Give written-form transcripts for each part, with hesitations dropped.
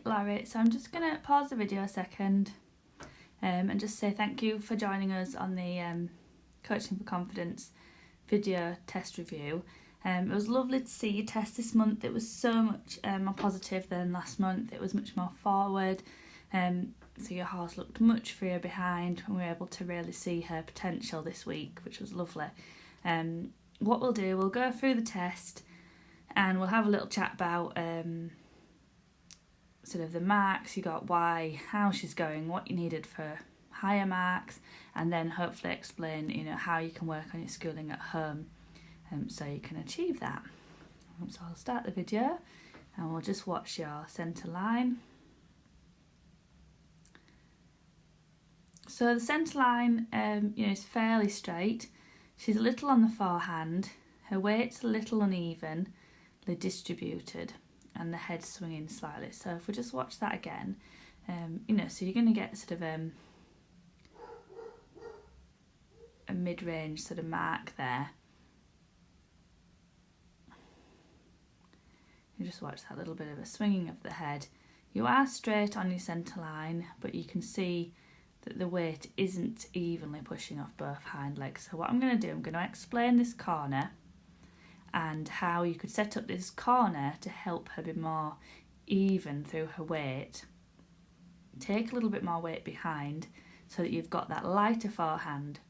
Lorrie. So I'm just going to pause the video a second and just say thank you for joining us on the Coaching for Confidence video test review. It was lovely to see you test this month. It was so much more positive than last month. It was much more forward. So your horse looked much freer behind, and we were able to really see her potential this week, which was lovely. What we'll do, we'll go through the test and we'll have a little chat about sort of the marks you got, why, how she's going, what you needed for higher marks, and then hopefully explain, how you can work on your schooling at home so you can achieve that. So I'll start the video and we'll just watch your centre line. So the centre line, is fairly straight. She's a little on the forehand. Her weight's a little unevenly distributed, and the head's swinging slightly. So if we just watch that again, so you're going to get sort of a mid-range sort of mark there. You just watch that little bit of a swinging of the head. You are straight on your centre line, but you can see that the weight isn't evenly pushing off both hind legs. So what I'm going to do, I'm going to explain this corner and how you could set up this corner to help her be more even through her weight. Take a little bit more weight behind so that you've got that lighter forehand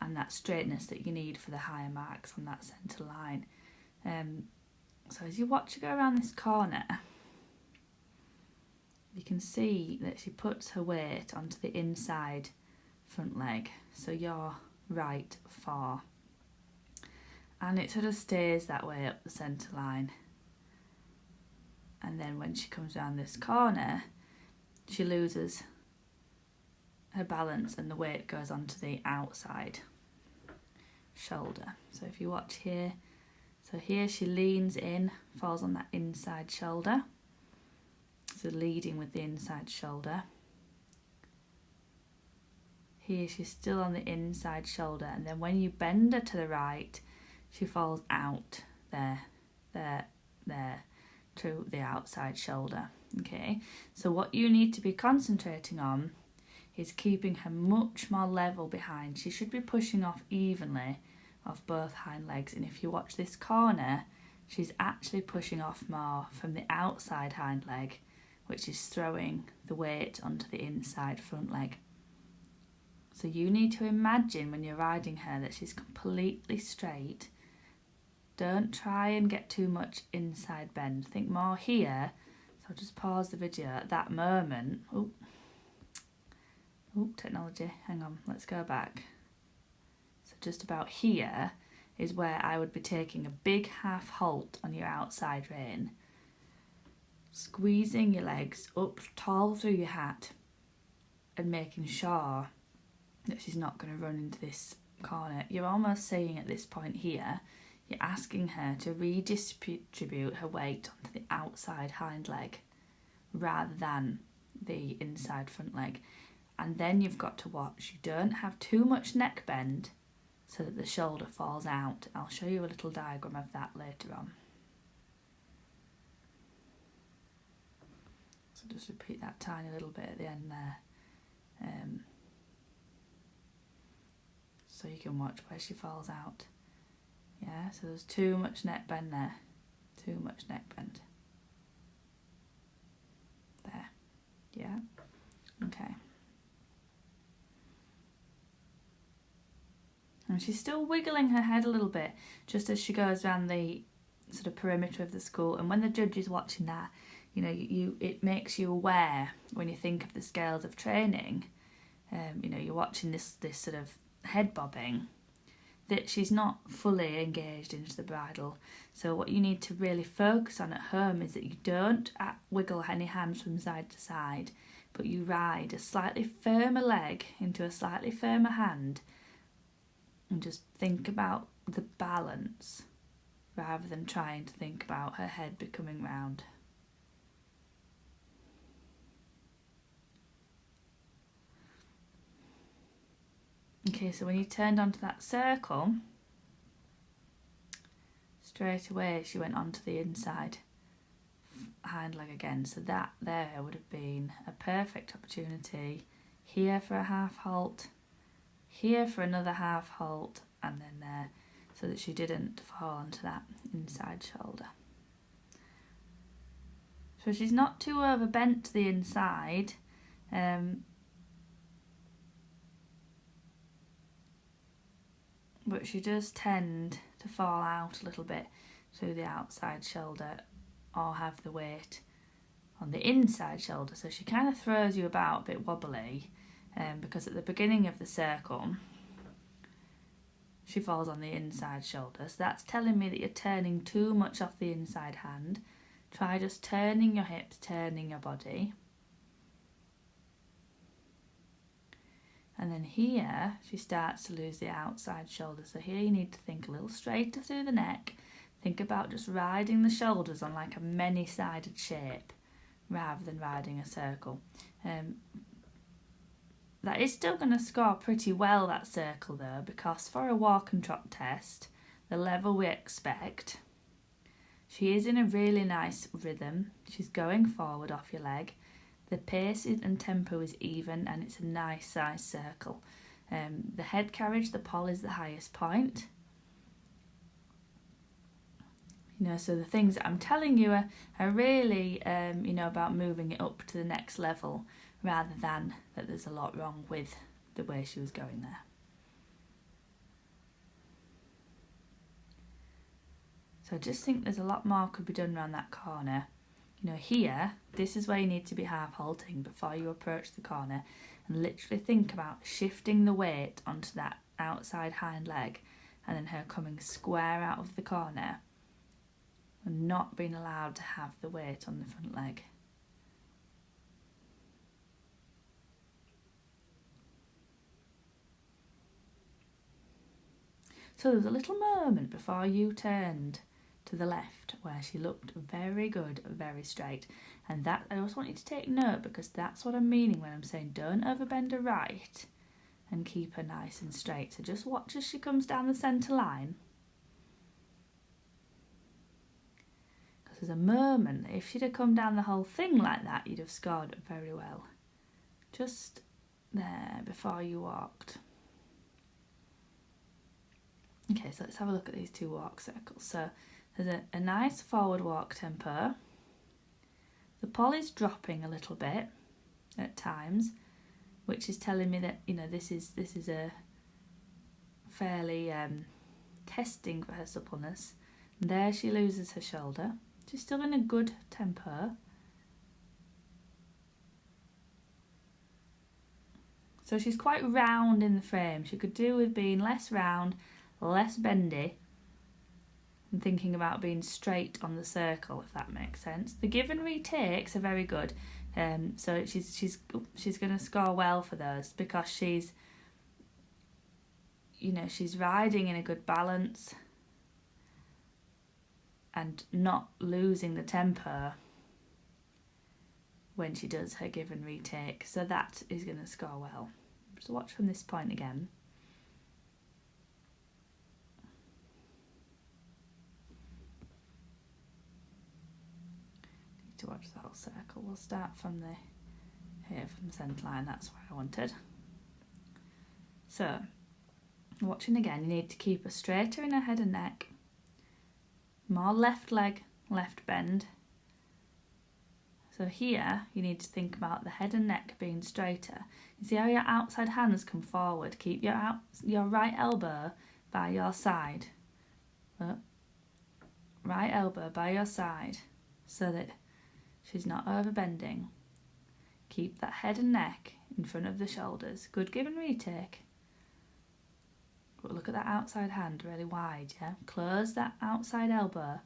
and that straightness that you need for the higher marks on that centre line. So as you watch her go around this corner, you can see that she puts her weight onto the inside front leg, so your right fore. And it sort of stays that way up the centre line. And then when she comes around this corner, she loses her balance and the weight goes onto the outside shoulder. So if you watch here, so here she leans in, falls on that inside shoulder. So leading with the inside shoulder. Here she's still on the inside shoulder, and then when you bend her to the right, she falls out there, to the outside shoulder. Okay, so what you need to be concentrating on is keeping her much more level behind. She should be pushing off evenly off both hind legs, and if you watch this corner, she's actually pushing off more from the outside hind leg, which is throwing the weight onto the inside front leg. So you need to imagine when you're riding her that she's completely straight. Don't try and get too much inside bend. Think more here. So I'll just pause the video at that moment. Oh, technology. Hang on, let's go back. So just about here is where I would be taking a big half halt on your outside rein. Squeezing your legs up tall through your hat and making sure that she's not going to run into this corner. You're almost saying at this point here, you're asking her to redistribute her weight onto the outside hind leg rather than the inside front leg. And then you've got to watch. You don't have too much neck bend so that the shoulder falls out. I'll show you a little diagram of that later on. So just repeat that tiny little bit at the end there. So you can watch where she falls out. Yeah, so there's too much neck bend there. Too much neck bend. There. Yeah? Okay. And she's still wiggling her head a little bit just as she goes around the sort of perimeter of the school. And when the judge is watching that, it makes you aware when you think of the scales of training, you're watching this sort of head bobbing, that she's not fully engaged into the bridle. So what you need to really focus on at home is that you don't wiggle any hands from side to side, but you ride a slightly firmer leg into a slightly firmer hand and just think about the balance rather than trying to think about her head becoming round. Okay, so when you turned onto that circle, straight away she went onto the inside hind leg again. So that there would have been a perfect opportunity. Here for a half halt, here for another half halt, and then there, so that she didn't fall onto that inside shoulder. So she's not too overbent to the inside. But she does tend to fall out a little bit through the outside shoulder or have the weight on the inside shoulder. So she kind of throws you about a bit wobbly because at the beginning of the circle, she falls on the inside shoulder. So that's telling me that you're turning too much off the inside hand. Try just turning your hips, turning your body. And then here, she starts to lose the outside shoulder. So here you need to think a little straighter through the neck. Think about just riding the shoulders on like a many-sided shape rather than riding a circle. That is still going to score pretty well, that circle though, because for a walk and trot test, the level we expect, she is in a really nice rhythm. She's going forward off your leg. The pace and tempo is even and it's a nice size circle. The head carriage, the poll is the highest point. You know, so the things that I'm telling you are really, you know, about moving it up to the next level rather than that there's a lot wrong with the way she was going there. So I just think there's a lot more could be done around that corner. You know, here, this is where you need to be half halting before you approach the corner and literally think about shifting the weight onto that outside hind leg and then her coming square out of the corner and not being allowed to have the weight on the front leg. So there was a little moment before you turned to the left where she looked very good, very straight. And that, I just want you to take note because that's what I'm meaning when I'm saying don't overbend her right and keep her nice and straight. So just watch as she comes down the centre line. Because there's a moment that if she'd have come down the whole thing like that, you'd have scored very well. Just there before you walked. Okay, so let's have a look at these two walk circles. So there's a nice forward walk tempo. The poll is dropping a little bit at times, which is telling me that, you know, this is a fairly testing for her suppleness. And there she loses her shoulder. She's still in a good tempo. So she's quite round in the frame. She could do with being less round, less bendy, and thinking about being straight on the circle, if that makes sense. The give and retakes are very good, so she's going to score well for those because she's, you know, she's riding in a good balance and not losing the tempo when she does her give and retake. So that is going to score well. So watch from this point again. To watch the whole circle. We'll start from here from the centre line, that's where I wanted. So, watching again, you need to keep her straighter in her head and neck, more left leg, left bend. So here, you need to think about the head and neck being straighter. You see how your outside hands come forward? Keep your right elbow by your side. Right elbow by your side so that she's not overbending. Keep that head and neck in front of the shoulders. Good give and retake. But look at that outside hand really wide, yeah? Close that outside elbow.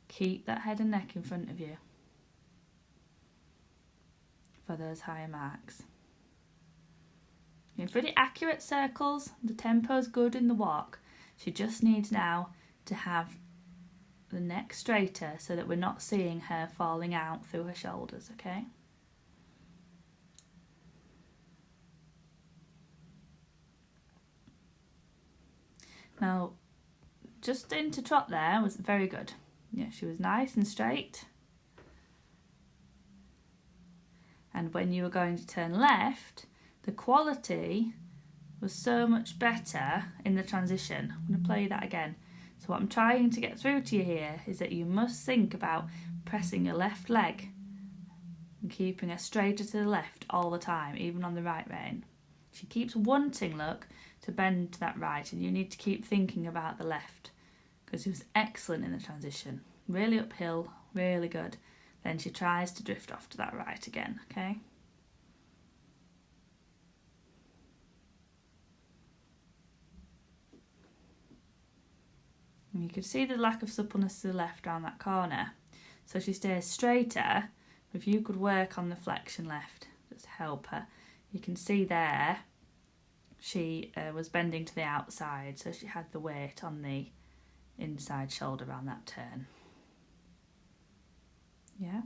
Keep that head and neck in front of you for those higher marks. You're pretty accurate circles. The tempo's good in the walk. She just needs now to have the neck straighter so that we're not seeing her falling out through her shoulders, okay? Now, just into trot there was very good. Yeah, she was nice and straight. And when you were going to turn left, the quality was so much better in the transition. I'm going to play that again. So what I'm trying to get through to you here is that you must think about pressing your left leg and keeping her straighter to the left all the time, even on the right rein. She keeps wanting, look, to bend to that right, and you need to keep thinking about the left, because she was excellent in the transition. Really uphill, really good. Then she tries to drift off to that right again, okay? And you can see the lack of suppleness to the left around that corner. So she stays straighter. If you could work on the flexion left, just help her. You can see there she was bending to the outside, so she had the weight on the inside shoulder around that turn. Yeah.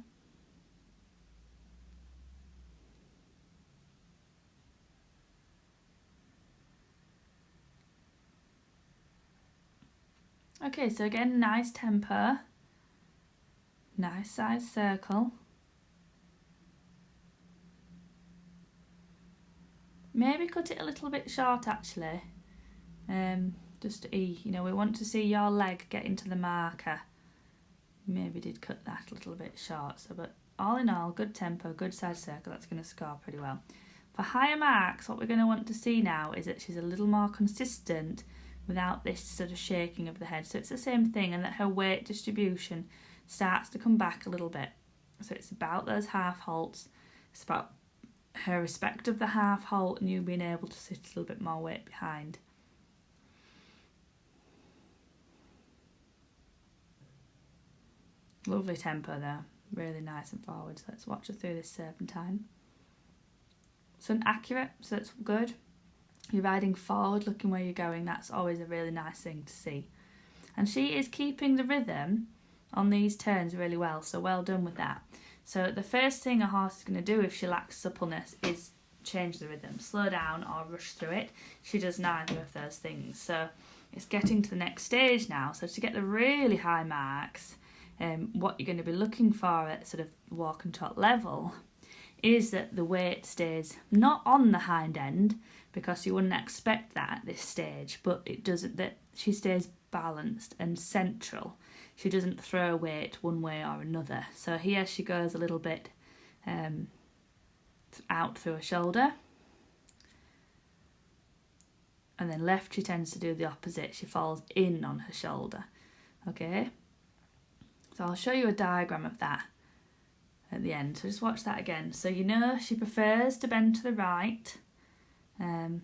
Okay, so again, nice tempo, nice size circle. Maybe cut it a little bit short actually, just to ease, you know, we want to see your leg get into the marker. Maybe did cut that a little bit short, so but all in all, good tempo, good size circle, that's going to score pretty well. For higher marks, what we're going to want to see now is that she's a little more consistent without this sort of shaking of the head. So it's the same thing, and that her weight distribution starts to come back a little bit. So it's about those half halts, it's about her respect of the half halt and you being able to sit a little bit more weight behind. Lovely tempo there, really nice and forward. So let's watch her through this serpentine. So accurate, so it's good. You're riding forward, looking where you're going, that's always a really nice thing to see. And she is keeping the rhythm on these turns really well, so well done with that. So the first thing a horse is going to do if she lacks suppleness is change the rhythm, slow down or rush through it. She does neither of those things. So it's getting to the next stage now. So to get the really high marks, what you're going to be looking for at sort of walk and trot level is that the weight stays not on the hind end, because you wouldn't expect that at this stage, but it doesn't, that she stays balanced and central. She doesn't throw weight one way or another. So here she goes a little bit out through her shoulder. And then left she tends to do the opposite. She falls in on her shoulder. Okay? So I'll show you a diagram of that at the end. So just watch that again. So you know she prefers to bend to the right. Where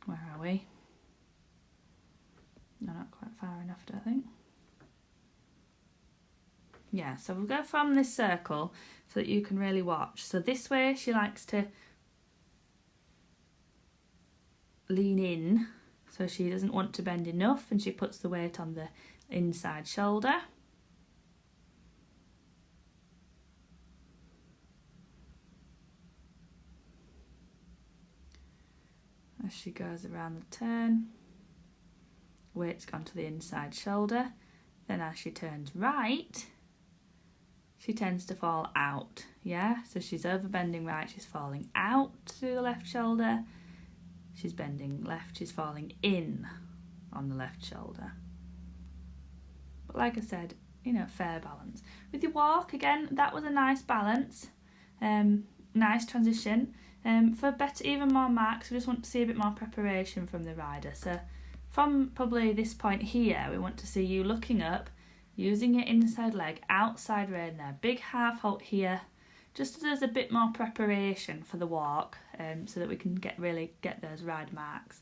are we? No, not quite far enough, I think. Yeah, so we'll go from this circle so that you can really watch. So this way she likes to lean in, so she doesn't want to bend enough, and she puts the weight on the inside shoulder. As she goes around the turn, weight's gone to the inside shoulder. Then as she turns right, she tends to fall out, yeah? So she's overbending right, she's falling out through the left shoulder. She's bending left, she's falling in on the left shoulder. But like I said, you know, fair balance. With your walk, again, that was a nice balance. Nice transition. For better, even more marks, we just want to see a bit more preparation from the rider. So from probably this point here, we want to see you looking up, using your inside leg, outside rein there, big half halt here, just so there's a bit more preparation for the walk, so that we can really get those ride marks.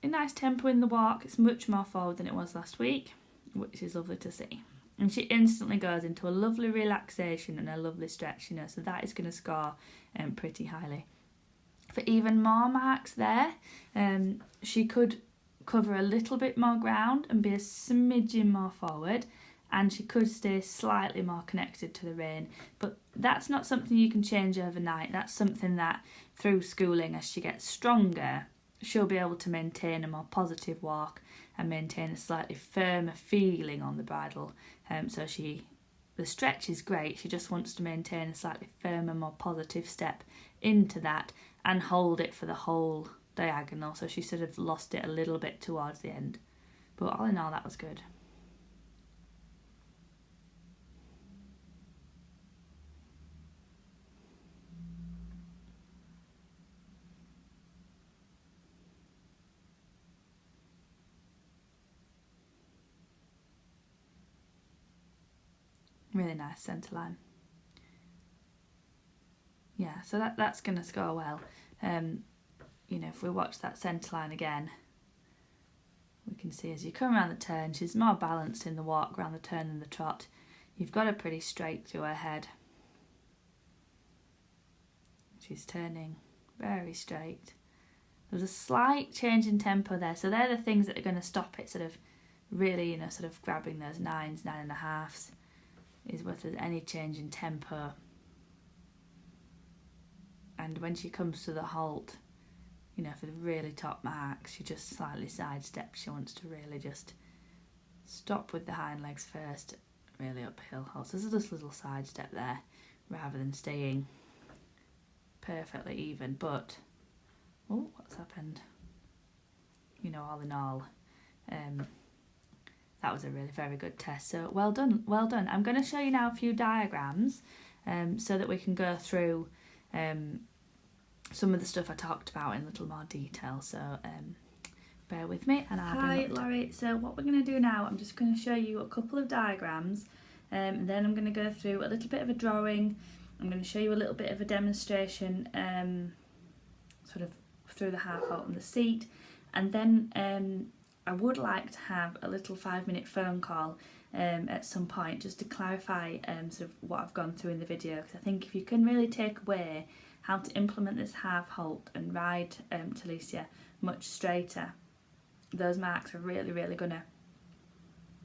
A nice tempo in the walk, it's much more forward than it was last week, which is lovely to see. And she instantly goes into a lovely relaxation and a lovely stretch, you know, so that is going to score pretty highly. For even more marks there, she could cover a little bit more ground and be a smidgen more forward, and she could stay slightly more connected to the rein. But that's not something you can change overnight. That's something that through schooling, as she gets stronger, she'll be able to maintain a more positive walk and maintain a slightly firmer feeling on the bridle, so she the stretch is great, she just wants to maintain a slightly firmer, more positive step into that and hold it for the whole diagonal, so she sort of lost it a little bit towards the end. But all in all, that was good. Really nice centre line. Yeah, so that's going to score well. You know, if we watch that centre line again, we can see as you come around the turn, she's more balanced in the walk around the turn than the trot. You've got her pretty straight through her head. She's turning very straight. There's a slight change in tempo there, so they're the things that are going to stop it sort of really, you know, sort of grabbing those 9s, 9.5s, is whether there's any change in tempo. And when she comes to the halt, you know, for the really top marks, she just slightly sidesteps. She wants to really just stop with the hind legs first, really uphill halt. So there's this little sidestep there, rather than staying perfectly even. But, oh, what's happened? You know, all in all, that was a really very good test. So well done, well done. I'm going to show you now a few diagrams so that we can go through some of the stuff I talked about in a little more detail. So bear with me and I'll bring up... Hi Lorrie, so what we're going to do now, I'm just going to show you a couple of diagrams and then I'm going to go through a little bit of a drawing. I'm going to show you a little bit of a demonstration sort of through the half halt on the seat, and then I would like to have a little 5-minute phone call at some point just to clarify sort of what I've gone through in the video, because I think if you can really take away how to implement this half halt and ride Talicia much straighter, those marks are really going to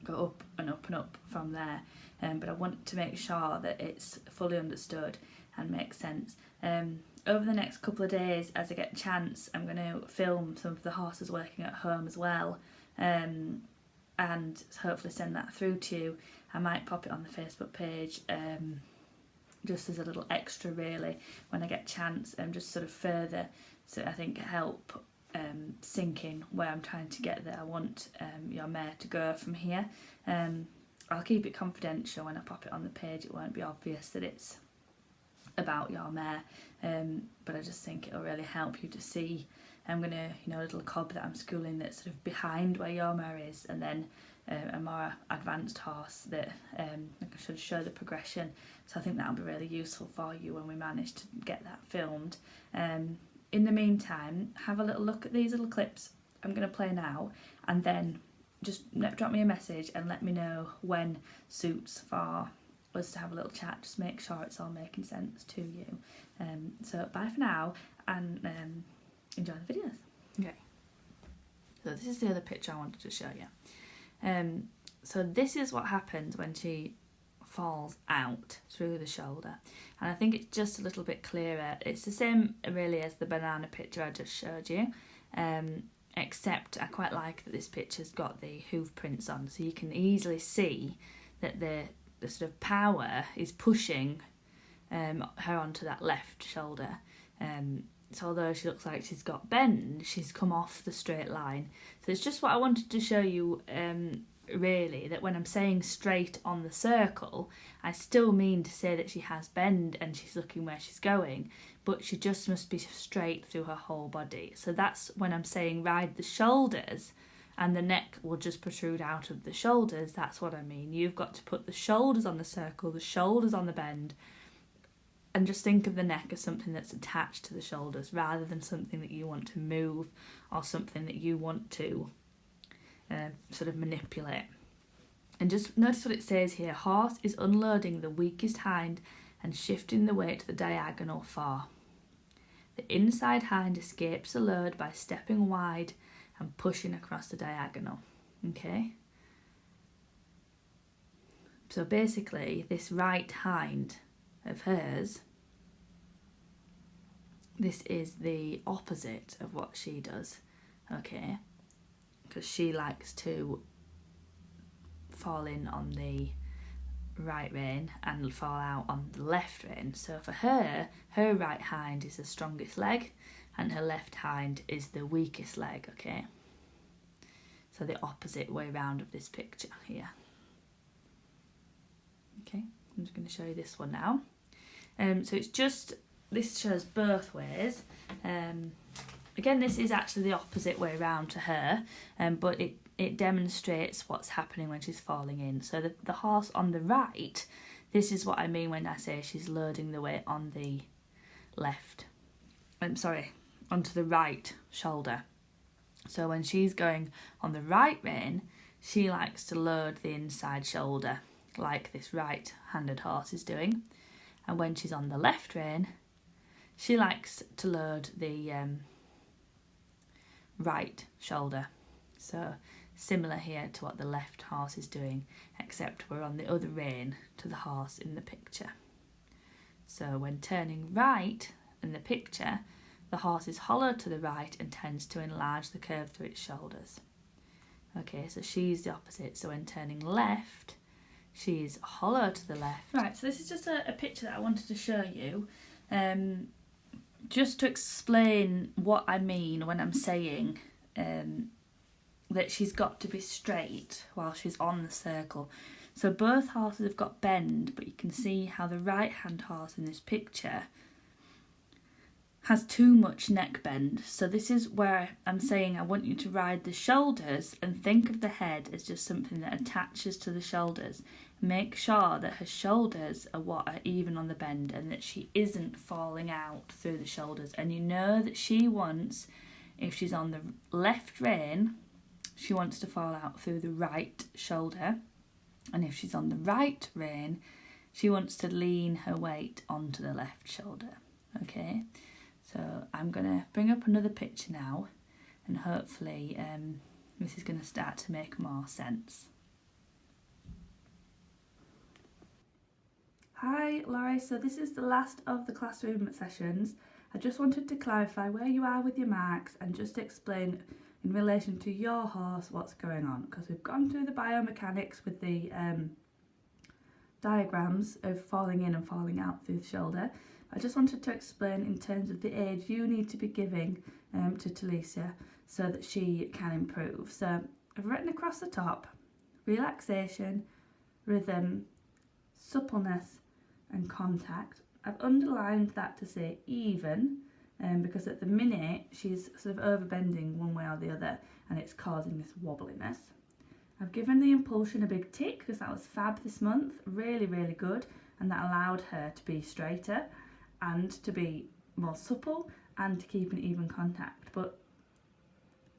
go up and up and up from there. But I want to make sure that it's fully understood and makes sense. Over the next couple of days, as I get a chance, I'm going to film some of the horses working at home as well, and hopefully send that through to you. I might pop it on the Facebook page just as a little extra really when I get a chance, and just sort of further, so I think help sink in where I'm trying to get there. I want your mare to go from here. I'll keep it confidential when I pop it on the page. It won't be obvious that it's about your mare, but I just think it'll really help you to see. I'm going to, you know, a little cob that I'm schooling that's sort of behind where your mare is, and then a more advanced horse that I should show the progression. So I think that'll be really useful for you when we manage to get that filmed. In the meantime, have a little look at these little clips I'm going to play now, and then just drop me a message and let me know when suits for us to have a little chat. Just make sure it's all making sense to you. So bye for now, and enjoy the videos. Okay, so this is the other picture I wanted to show you. So this is what happens when she falls out through the shoulder, and I think it's just a little bit clearer. It's the same really as the banana picture I just showed you, except I quite like that this picture's got the hoof prints on, so you can easily see that the sort of power is pushing her onto that left shoulder. So although she looks like she's got bend, she's come off the straight line. So it's just what I wanted to show you, really, that when I'm saying straight on the circle, I still mean to say that she has bend and she's looking where she's going, but she just must be straight through her whole body. So that's when I'm saying ride the shoulders and the neck will just protrude out of the shoulders. That's what I mean. You've got to put the shoulders on the circle, the shoulders on the bend, and just think of the neck as something that's attached to the shoulders rather than something that you want to move or something that you want to sort of manipulate. And just notice what it says here. Horse is unloading the weakest hind and shifting the weight to the diagonal far. The inside hind escapes the load by stepping wide and pushing across the diagonal. Okay? So basically, this right hind of hers, this is the opposite of what she does, okay? Because she likes to fall in on the right rein and fall out on the left rein. So for her, her right hind is the strongest leg and her left hind is the weakest leg, okay? So the opposite way round of this picture here. Okay, I'm just going to show you this one now. So it's just, this shows both ways. Again, this is actually the opposite way round to her, but it demonstrates what's happening when she's falling in. So the horse on the right, this is what I mean when I say she's loading the weight on the left. Onto the right shoulder. So when she's going on the right rein, she likes to load the inside shoulder, like this right-handed horse is doing. And when she's on the left rein, she likes to load the right shoulder. So similar here to what the left horse is doing, except we're on the other rein to the horse in the picture. So when turning right in the picture, the horse is hollow to the right and tends to enlarge the curve through its shoulders. Okay, so she's the opposite. So when turning left, she's hollow to the left. Right, so this is just a picture that I wanted to show you, just to explain what I mean when I'm saying that she's got to be straight while she's on the circle. So both horses have got bend, but you can see how the right-hand horse in this picture has too much neck bend. So this is where I'm saying I want you to ride the shoulders and think of the head as just something that attaches to the shoulders. Make sure that her shoulders are what are even on the bend and that she isn't falling out through the shoulders. And you know that she wants, if she's on the left rein, she wants to fall out through the right shoulder. And if she's on the right rein, she wants to lean her weight onto the left shoulder. Okay, so I'm going to bring up another picture now and hopefully this is going to start to make more sense. Hi Lorrie, so this is the last of the classroom sessions. I just wanted to clarify where you are with your marks and just explain in relation to your horse what's going on, because we've gone through the biomechanics with the diagrams of falling in and falling out through the shoulder. I just wanted to explain in terms of the age you need to be giving to Talisa so that she can improve. So I've written across the top relaxation, rhythm, suppleness and contact. I've underlined that to say even, because at the minute she's sort of overbending one way or the other and it's causing this wobbliness. I've given the impulsion a big tick because that was fab this month, really, really good, and that allowed her to be straighter and to be more supple and to keep an even contact. But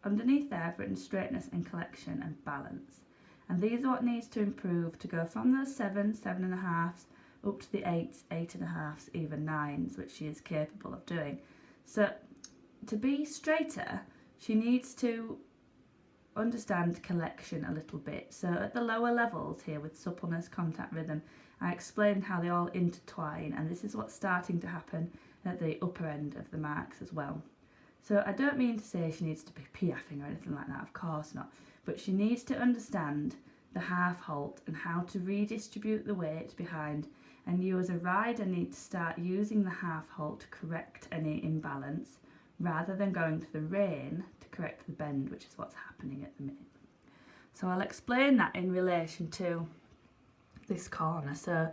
underneath there I've written straightness and collection and balance. And these are what needs to improve to go from the 7, 7.5s up to the 8s, 8.5s, even 9s, which she is capable of doing. So to be straighter, she needs to understand collection a little bit. So at the lower levels here with suppleness, contact, rhythm, I explained how they all intertwine, and this is what's starting to happen at the upper end of the marks as well. So I don't mean to say she needs to be piaffing or anything like that, of course not, but she needs to understand the half halt and how to redistribute the weight behind, and you as a rider need to start using the half halt to correct any imbalance rather than going to the rein to correct the bend, which is what's happening at the minute. So I'll explain that in relation to this corner. So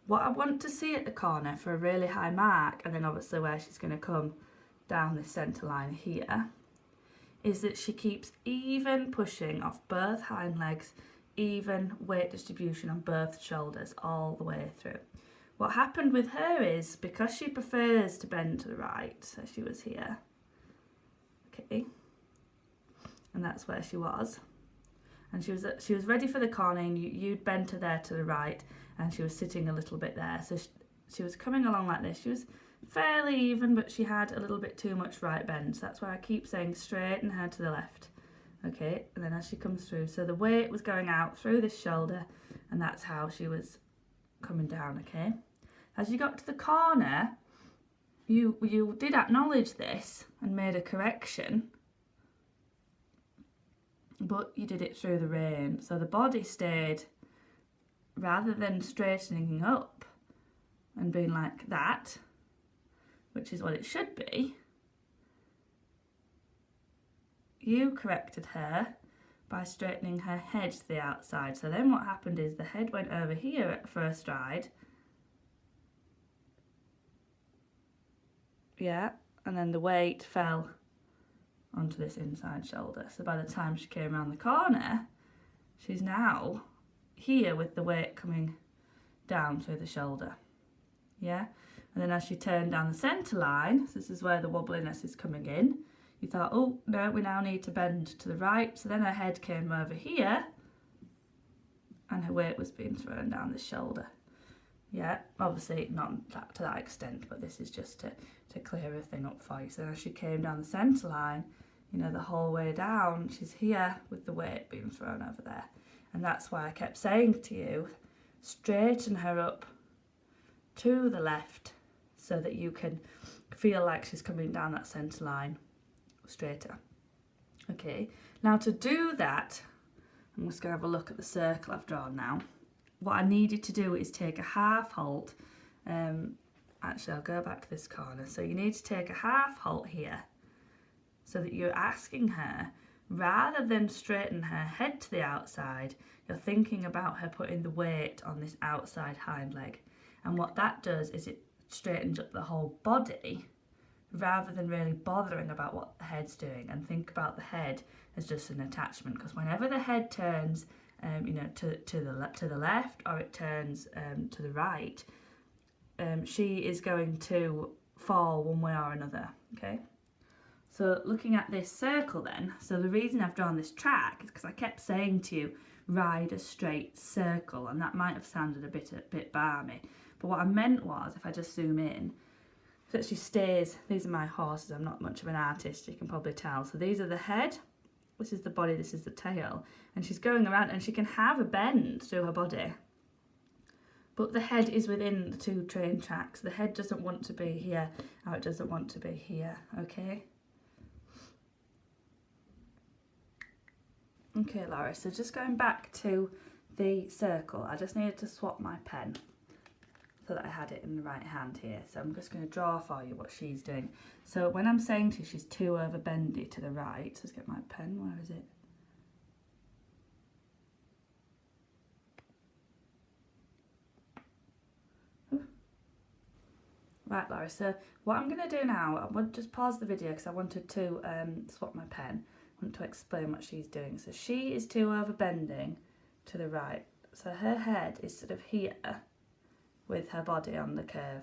what I want to see at the corner for a really high mark, and then obviously where she's going to come down this centre line here, is that she keeps even pushing off both hind legs, even weight distribution on both shoulders all the way through. What happened with her is, because she prefers to bend to the right, so she was here, okay, and that's where she was, and she was ready for the corner, and you'd bent her there to the right, and she was sitting a little bit there, so she was coming along like this. She was fairly even, but she had a little bit too much right bend, so that's why I keep saying straighten her to the left. Okay, and then as she comes through, so the weight was going out through this shoulder, and that's how she was coming down. Okay, as you got to the corner, you did acknowledge this and made a correction, but you did it through the rein, so the body stayed rather than straightening up and being like that, which is what it should be, you corrected her by straightening her head to the outside. So then what happened is the head went over here at first stride. Yeah, and then the weight fell onto this inside shoulder. So by the time she came around the corner, she's now here with the weight coming down through the shoulder. Yeah, and then as she turned down the centre line, so this is where the wobbliness is coming in, you thought, oh no, we now need to bend to the right. So then her head came over here and her weight was being thrown down the shoulder. Yeah, obviously not to that extent, but this is just to clear everything up for you. So as she came down the centre line, you know, the whole way down, she's here with the weight being thrown over there. And that's why I kept saying to you, straighten her up to the left so that you can feel like she's coming down that centre line straighter. Okay, now to do that, I'm just going to have a look at the circle I've drawn now. What I needed to do is take a half halt. Actually, I'll go back to this corner. So you need to take a half halt here so that you're asking her, rather than straighten her head to the outside, you're thinking about her putting the weight on this outside hind leg. And what that does is it straightens up the whole body rather than really bothering about what the head's doing, and think about the head as just an attachment, because whenever the head turns you know, to the left, or it turns to the right, she is going to fall one way or another. Okay, so looking at this circle then, so the reason I've drawn this track is because I kept saying to you, ride a straight circle, and that might have sounded a bit balmy, but what I meant was, if I just zoom in, so she stays, these are my horses, I'm not much of an artist, you can probably tell, so these are the head, this is the body, this is the tail, and she's going around and she can have a bend through her body, but the head is within the two train tracks. The head doesn't want to be here, or it doesn't want to be here. Okay, Lorrie, so just going back to the circle, I just needed to swap my pen so that I had it in the right hand here. So I'm just going to draw for you what she's doing. So when I'm saying to you she's too over bendy to the right, let's get my pen, where is it? Ooh. Right, Lorrie, so what I'm going to do now, I want to just pause the video because I wanted to swap my pen. I want to explain what she's doing. So she is too over bending to the right. So her head is sort of here with her body on the curve.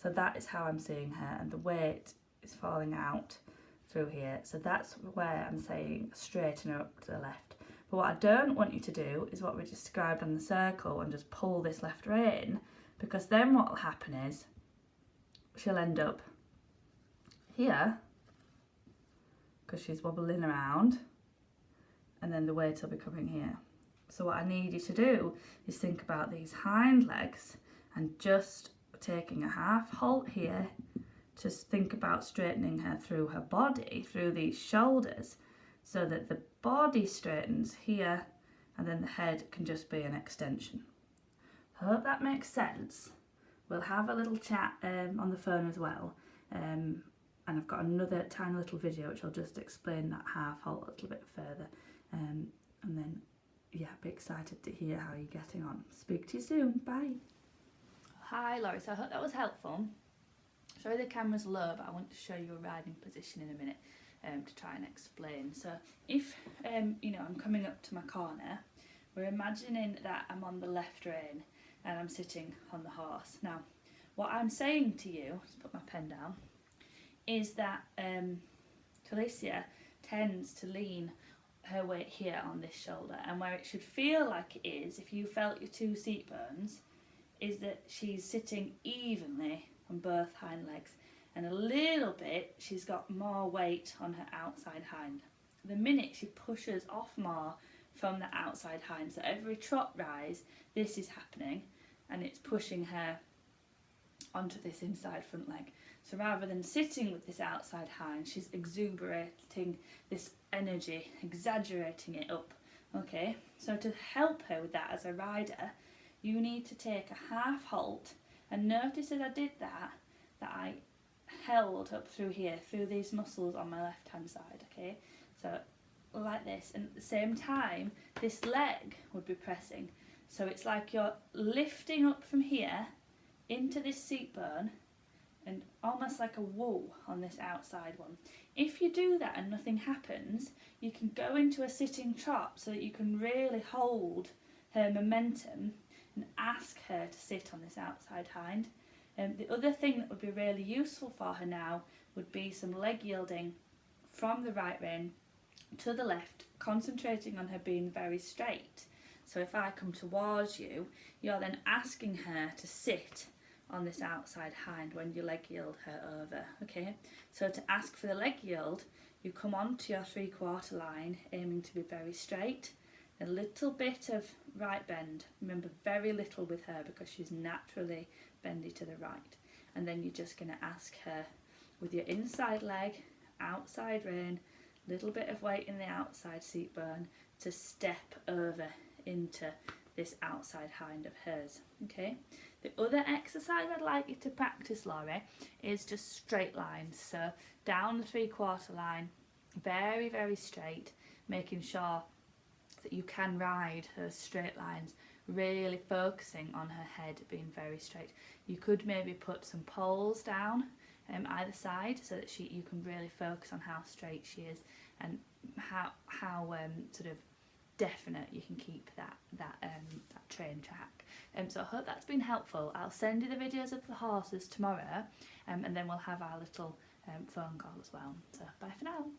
So that is how I'm seeing her, and the weight is falling out through here. So that's where I'm saying straighten her up to the left. But what I don't want you to do is what we described on the circle and just pull this left rein, because then what will happen is she'll end up here because she's wobbling around, and then the weight will be coming here. So what I need you to do is think about these hind legs and just taking a half halt here, just think about straightening her through her body, through these shoulders, so that the body straightens here and then the head can just be an extension. I hope that makes sense. We'll have a little chat on the phone as well, and I've got another tiny little video which I'll just explain that half halt a little bit further, and then yeah, be excited to hear how you're getting on. Speak to you soon. Bye. Hi Lorrie, so I hope that was helpful. Sorry the camera's low, but I want to show you a riding position in a minute to try and explain. So if you know, I'm coming up to my corner, we're imagining that I'm on the left rein and I'm sitting on the horse. Now what I'm saying to you, let's put my pen down, is that Talicia tends to lean her weight here on this shoulder, and where it should feel like it is, if you felt your two seat bones, is that she's sitting evenly on both hind legs, and a little bit she's got more weight on her outside hind. The minute she pushes off more from the outside hind, so every trot rise this is happening and it's pushing her onto this inside front leg. So rather than sitting with this outside hind, she's exuberating this energy, exaggerating it up Okay, so to help her with that as a rider, you need to take a half halt, and notice as I did that I held up through here, through these muscles on my left hand side, okay? So like this, and at the same time this leg would be pressing. So it's like you're lifting up from here into this seat bone and almost like a wool on this outside one. If you do that and nothing happens, you can go into a sitting trot so that you can really hold her momentum and ask her to sit on this outside hind. The other thing that would be really useful for her now would be some leg yielding from the right rein to the left, concentrating on her being very straight. So if I come towards you, you're then asking her to sit on this outside hind when you leg yield her over, okay? So to ask for the leg yield, you come onto your 3/4 line, aiming to be very straight, a little bit of right bend, remember very little with her because she's naturally bendy to the right, and then you're just going to ask her with your inside leg, outside rein, little bit of weight in the outside seat bone to step over into this outside hind of hers, okay? The other exercise I'd like you to practice, Lorrie, is just straight lines. So down the 3/4 line, very, very straight, making sure that you can ride her straight lines, really focusing on her head being very straight. You could maybe put some poles down either side so that you can really focus on how straight she is and how sort of definite you can keep that train track. So I hope that's been helpful. I'll send you the videos of the horses tomorrow, and then we'll have our little phone call as well. So bye for now.